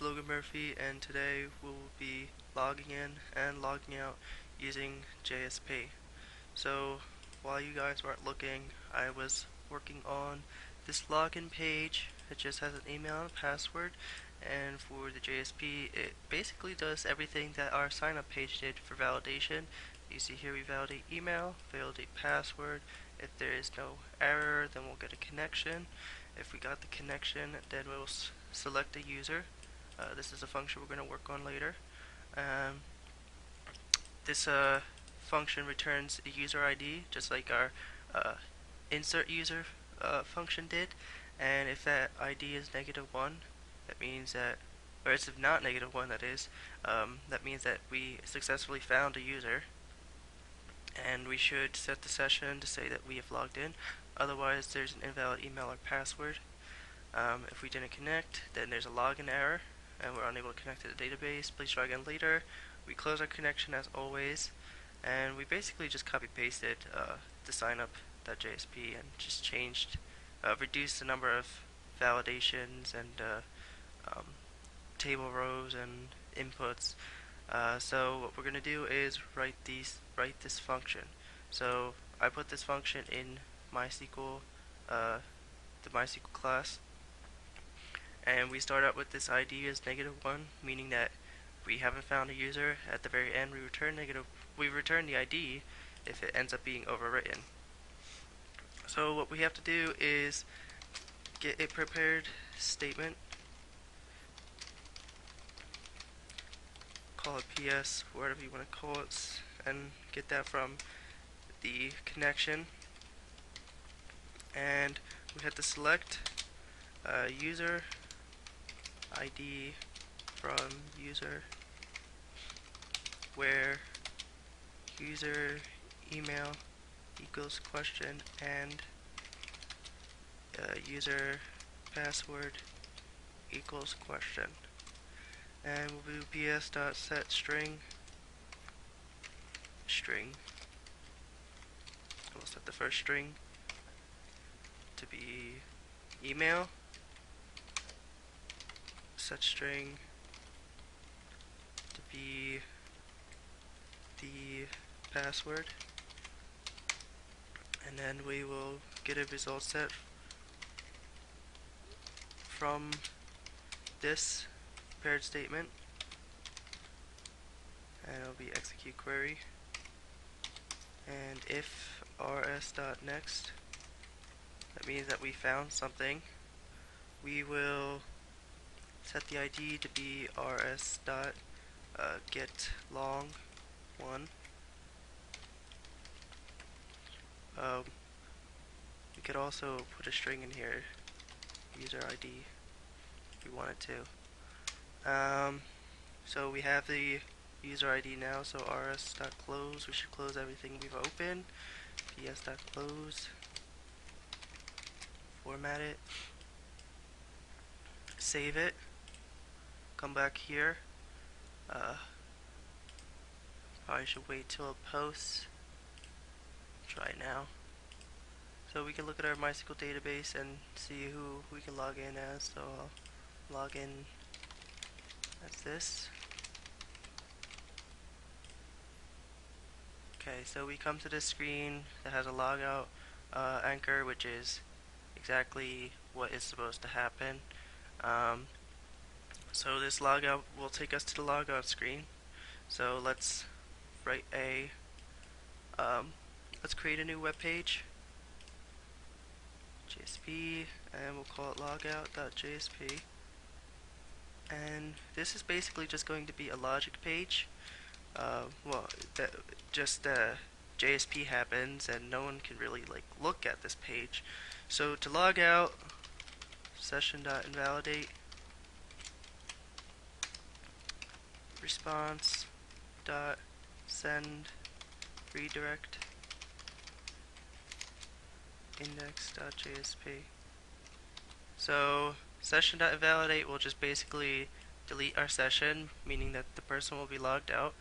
Logan Murphy, and today we'll be logging in and logging out using JSP. So while you guys weren't looking, I was working on this login page. It just has an email and a password, and for the JSP it basically does everything that our sign up page did for validation. You see here we validate email, validate password. If there is no error, then we'll get a connection. If we got the connection, then we'll select a user. This is a function we're going to work on later. Um, this function returns a user ID, just like our insert user function did. And if that ID is -1, that means that, or it's not -1, that is, that means that we successfully found a user. And we should set the session to say that we have logged in. Otherwise, there's an invalid email or password. If we didn't connect, then there's a login error and we're unable to connect to the database. Please try again later. We close our connection as always, and we basically just copy pasted the sign up.jsp and just reduced the number of validations and table rows and inputs. So what we're going to do is write this function. So I put this function in MySQL, the MySQL class, and we start out with this ID as -1, meaning that we haven't found a user. At the very end, we return the ID if it ends up being overwritten. So what we have to do is get a prepared statement, call it PS, whatever you want to call it, and get that from the connection. And we have to select user ID from user, where user email equals question and user password equals question. And we'll do ps.set string. We'll set the first string to be email, set string to be the password, and then we will get a result set from this prepared statement, and it'll be execute query, and if rs.next, that means that we found something. We will set the ID to be rs.get long1. We could also put a string in here, user ID, if we wanted to. So we have the user ID now, so rs.close, we should close everything we've opened. ps.close, format it, save it, come back here. Probably should wait till it posts. Try it now. So we can look at our MySQL database and see who we can log in as. So I'll log in as this. Okay, so we come to this screen that has a logout anchor, which is exactly what is supposed to happen. So this logout will take us to the logout screen. So let's write let's create a new web page, JSP, and we'll call it logout.jsp. And this is basically just going to be a logic page. JSP happens and no one can really look at this page. So to log out, session.invalidate response dot send redirect index.jsp. So session.invalidate will just basically delete our session, meaning that the person will be logged out,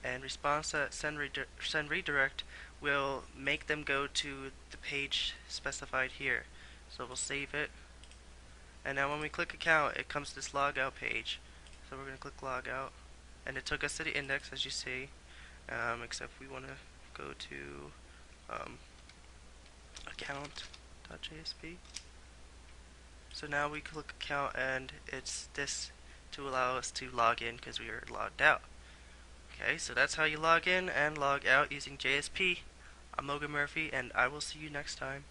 and response.send redirect will make them go to the page specified here. So we'll save it, and now when we click account, it comes to this logout page. So we're going to click log out, and it took us to the index as you see, except we want to go to account.jsp. So now we click account, and it's this to allow us to log in because we are logged out. Okay, so that's how you log in and log out using JSP. I'm Logan Murphy, and I will see you next time.